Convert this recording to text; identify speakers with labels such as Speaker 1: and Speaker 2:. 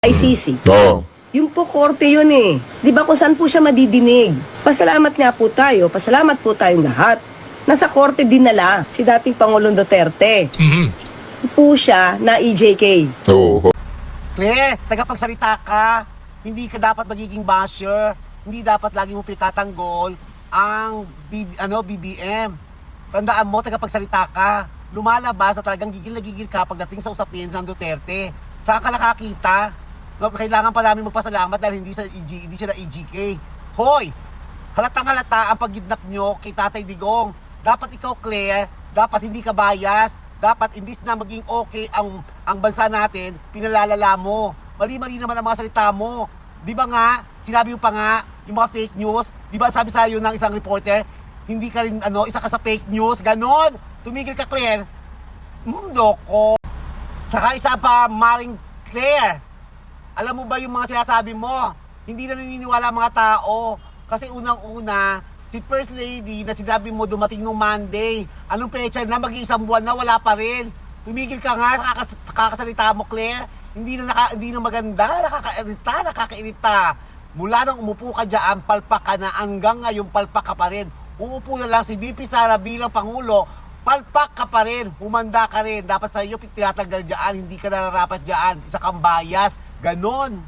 Speaker 1: ICC.
Speaker 2: Oo.
Speaker 1: Yung po korte yun eh. Di ba kung saan po siya madidinig? Pasalamat nga po tayo, pasalamat po tayong lahat. Nasa korte dinala si dating Pangulong Duterte. Po siya na EJK.
Speaker 2: Oo.
Speaker 3: Claire, tagapagsalita ka. Hindi ka dapat magiging basher. Hindi dapat lagi mo pinagtatanggol ang BBM. Tandaan mo, tagapagsalita ka. Lumalabas na talagang gigil na gigil ka pagdating sa usapin ng Duterte. Saan ka nakakita? Kailangan pa namin magpasalamat dahil hindi siya na EJK. Hoy! Halatang halata ang pagkidnap nyo kay Tatay Digong. Dapat ikaw, Claire, dapat hindi ka bias. Dapat imbis na maging okay ang bansa natin, pinalalala mo. Mali-mali naman ang mga salita mo. Di ba nga, sinabi mo pa nga, yung mga fake news, di ba sabi sa'yo ng isang reporter, hindi ka rin, isa ka sa fake news, ganon. Tumigil ka, Claire. Loko. Saka isa pa, Maring Claire. Alam mo ba yung mga sinasabi mo? Hindi na naniniwala ang mga tao. Kasi unang-una, si First Lady na sinabi mo dumating nung Monday. Anong petsa na? Mag-iisang buwan na, wala pa rin. Tumigil ka nga sa kakasalita mo, Claire. Hindi na maganda, nakakairita. Mula nang umupo ka dyan, palpak ka na, hanggang ngayon palpak ka pa rin. Uupo na lang si BP Sara bilang Pangulo, palpak ka pa rin, humanda ka rin. Dapat sa iyo tinatanggal dyan, hindi ka nararapat dyan. Isa kang bias, ganon.